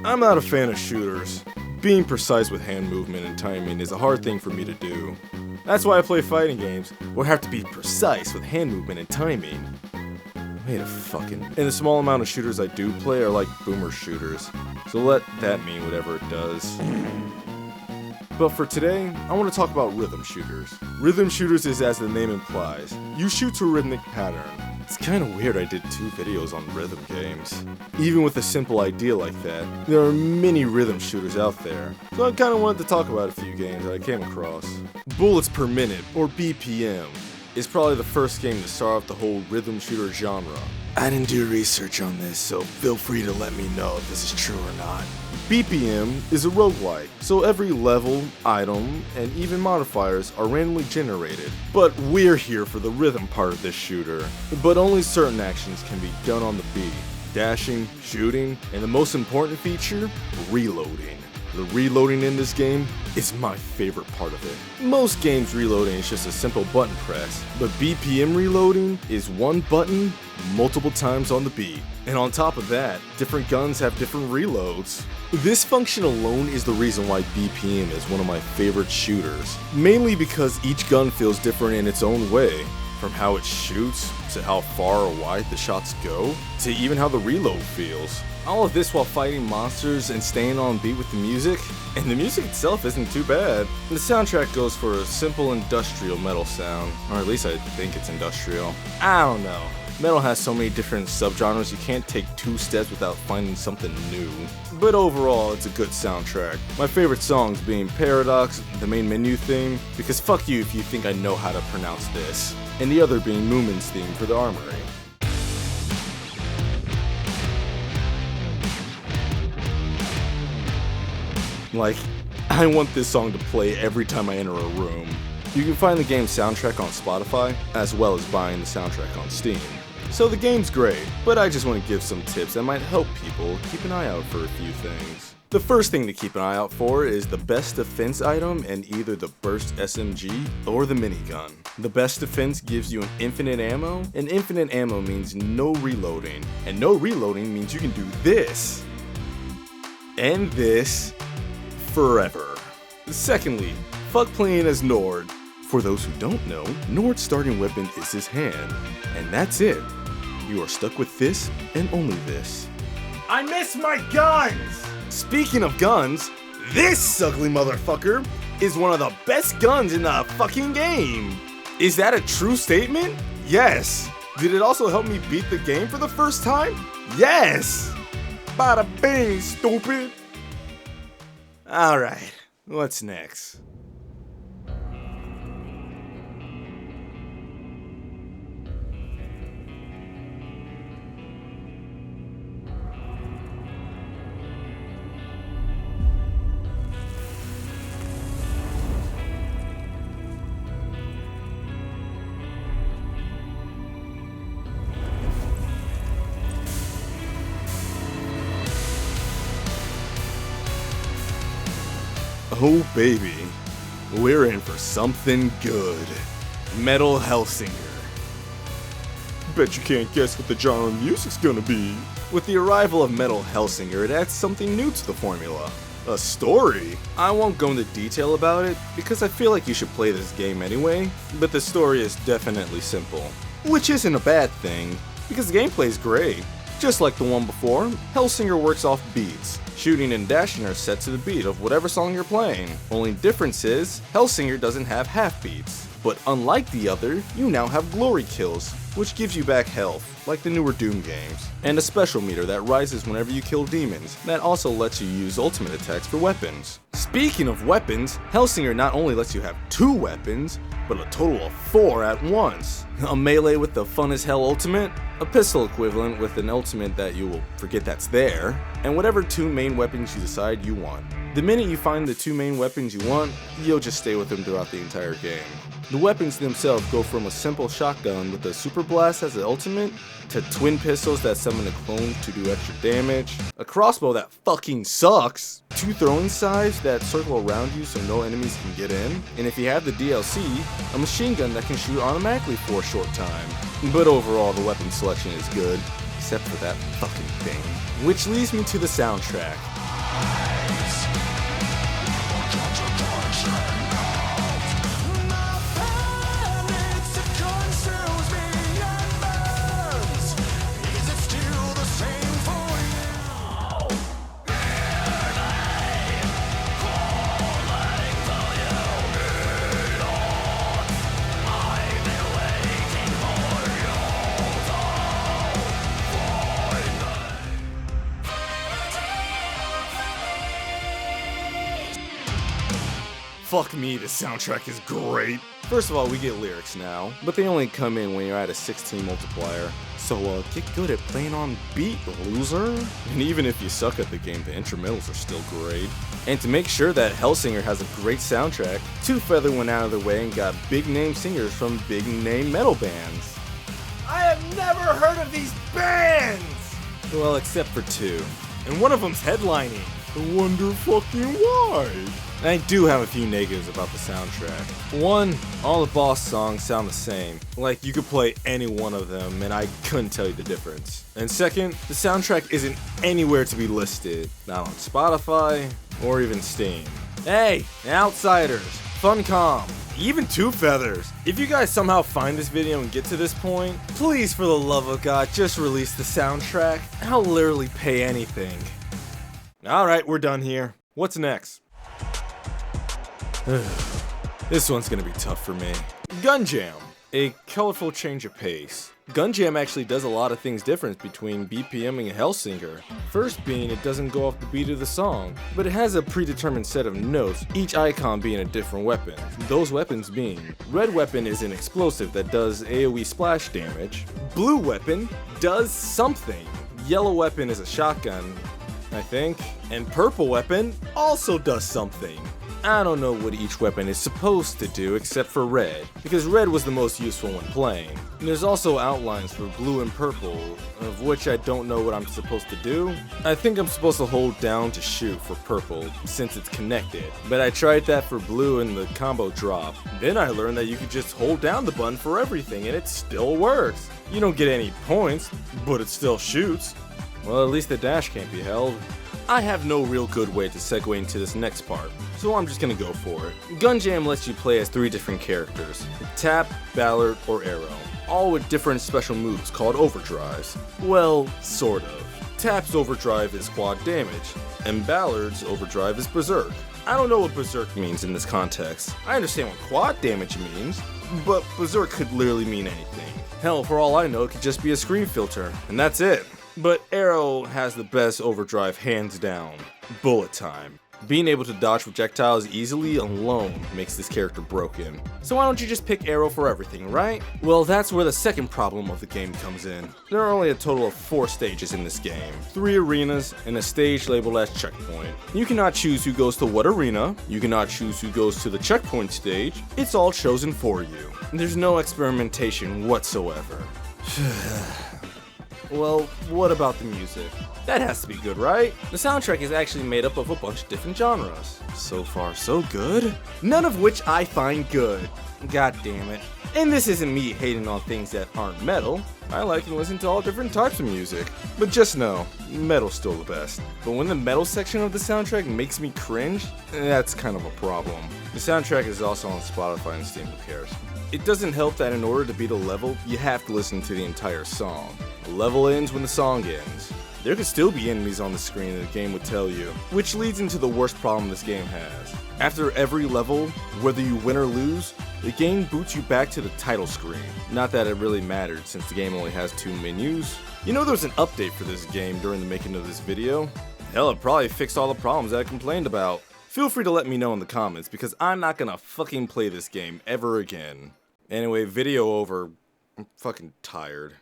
I'm not a fan of shooters. Being precise with hand movement and timing is a hard thing for me to do. That's why I play fighting games, where I have to be precise with hand movement and timing. Wait a fucking... And the small amount of shooters I do play are like boomer shooters, so let that mean whatever it does. But for today, I want to talk about rhythm shooters. Rhythm shooters is as the name implies. You shoot to a rhythmic pattern. It's kinda weird I did 2 videos on rhythm games. Even with a simple idea like that, there are many rhythm shooters out there. So I kinda wanted to talk about a few games that I came across. Bullets Per Minute, or BPM, is probably the first game to start off the whole rhythm shooter genre. I didn't do research on this, so feel free to let me know if this is true or not. BPM is a roguelike, so every level, item, and even modifiers are randomly generated. But we're here for the rhythm part of this shooter. But only certain actions can be done on the beat. Dashing, shooting, and the most important feature, reloading. The reloading in this game is my favorite part of it. Most games reloading is just a simple button press, but BPM reloading is one button multiple times on the beat. And on top of that, different guns have different reloads. This function alone is the reason why BPM is one of my favorite shooters. Mainly because each gun feels different in its own way. From how it shoots, to how far or wide the shots go, to even how the reload feels. All of this while fighting monsters and staying on beat with the music, and the music itself isn't too bad. The soundtrack goes for a simple industrial metal sound, or at least I think it's industrial. I don't know. Metal has so many different subgenres you can't take 2 steps without finding something new. But overall, it's a good soundtrack. My favorite songs being Paradox, the main menu theme, because fuck you if you think I know how to pronounce this, and the other being Moomin's theme for the Armory. Like, I want this song to play every time I enter a room. You can find the game's soundtrack on Spotify, as well as buying the soundtrack on Steam. So the game's great, but I just want to give some tips that might help people keep an eye out for a few things. The first thing to keep an eye out for is the best defense item in either the burst SMG or the minigun. The best defense gives you an infinite ammo, and infinite ammo means no reloading, and no reloading means you can do this, and this, forever. Secondly, fuck playing as Nord. For those who don't know, Nord's starting weapon is his hand, and that's it. You are stuck with this and only this. I miss my guns! Speaking of guns, this ugly motherfucker is one of the best guns in the fucking game. Is that a true statement? Yes. Did it also help me beat the game for the first time? Yes. Bada bing, stupid. Alright, what's next? Oh baby, we're in for something good. Metal Hellsinger. Bet you can't guess what the genre of music's gonna be. With the arrival of Metal Hellsinger, it adds something new to the formula. A story. I won't go into detail about it, because I feel like you should play this game anyway, but the story is definitely simple. Which isn't a bad thing, because the gameplay is great. Just like the one before, Hellsinger works off beats. Shooting and dashing are set to the beat of whatever song you're playing. Only difference is, Hellsinger doesn't have half beats. But unlike the other, you now have glory kills, which gives you back health, like the newer Doom games. And a special meter that rises whenever you kill demons, that also lets you use ultimate attacks for weapons. Speaking of weapons, Hellsinger not only lets you have 2 weapons, but a total of 4 at once. A melee with the fun as hell ultimate, a pistol equivalent with an ultimate that you will forget that's there, and whatever 2 main weapons you decide you want. The minute you find the 2 main weapons you want, you'll just stay with them throughout the entire game. The weapons themselves go from a simple shotgun with a super blast as the ultimate, to twin pistols that summon a clone to do extra damage, a crossbow that fucking sucks, 2 throwing knives that circle around you so no enemies can get in, and if you have the DLC, a machine gun that can shoot automatically for a short time. But overall, the weapon selection is good, except for that fucking thing. Which leads me to the soundtrack. Fuck me, the soundtrack is great. First of all, we get lyrics now, but they only come in when you're at a 16 multiplier. So get good at playing on beat, loser. And even if you suck at the game, the instrumentals are still great. And to make sure that Hellsinger has a great soundtrack, Two Feather went out of their way and got big name singers from big name metal bands. I have never heard of these bands! Well, except for two. And one of them's headlining. I wonder fucking why. And I do have a few negatives about the soundtrack. One, all the boss songs sound the same. Like you could play any one of them and I couldn't tell you the difference. And second, the soundtrack isn't anywhere to be listed. Not on Spotify or even Steam. Hey, Outsiders, Funcom, even Two Feathers. If you guys somehow find this video and get to this point, please for the love of God, just release the soundtrack. I'll literally pay anything. Alright, we're done here. What's next? This one's gonna be tough for me. Gunjam, a colorful change of pace. Gunjam actually does a lot of things different between BPMing and Hellsinger. First being it doesn't go off the beat of the song, but it has a predetermined set of notes, each icon being a different weapon. Those weapons being, red weapon is an explosive that does AoE splash damage, blue weapon does something, yellow weapon is a shotgun, I think, and purple weapon also does something. I don't know what each weapon is supposed to do except for red, because red was the most useful when playing. And there's also outlines for blue and purple, of which I don't know what I'm supposed to do. I think I'm supposed to hold down to shoot for purple, since it's connected, but I tried that for blue and the combo dropped. Then I learned that you could just hold down the button for everything and it still works. You don't get any points, but it still shoots. Well, at least the dash can't be held. I have no real good way to segue into this next part, so I'm just gonna go for it. Gunjam lets you play as 3 different characters, Tap, Ballard, or Arrow, all with different special moves called overdrives. Well, sort of. Tap's overdrive is quad damage, and Ballard's overdrive is berserk. I don't know what berserk means in this context. I understand what quad damage means, but berserk could literally mean anything. Hell, for all I know, it could just be a screen filter, and that's it. But Arrow has the best overdrive hands down, bullet time. Being able to dodge projectiles easily alone makes this character broken. So why don't you just pick Arrow for everything, right? Well, that's where the second problem of the game comes in. There are only a total of 4 stages in this game, 3 arenas and a stage labeled as checkpoint. You cannot choose who goes to what arena, you cannot choose who goes to the checkpoint stage, it's all chosen for you. There's no experimentation whatsoever. Well, what about the music? That has to be good, right? The soundtrack is actually made up of a bunch of different genres. So far, so good. None of which I find good. God damn it. And this isn't me hating on things that aren't metal. I like and listen to all different types of music. But just know, metal's still the best. But when the metal section of the soundtrack makes me cringe, that's kind of a problem. The soundtrack is also on Spotify and Steam, who cares? It doesn't help that in order to beat a level, you have to listen to the entire song. The level ends when the song ends. There could still be enemies on the screen and the game would tell you, which leads into the worst problem this game has. After every level, whether you win or lose, the game boots you back to the title screen. Not that it really mattered since the game only has 2 menus. You know there was an update for this game during the making of this video? Hell, it probably fixed all the problems that I complained about. Feel free to let me know in the comments because I'm not gonna fucking play this game ever again. Anyway, video over. I'm fucking tired.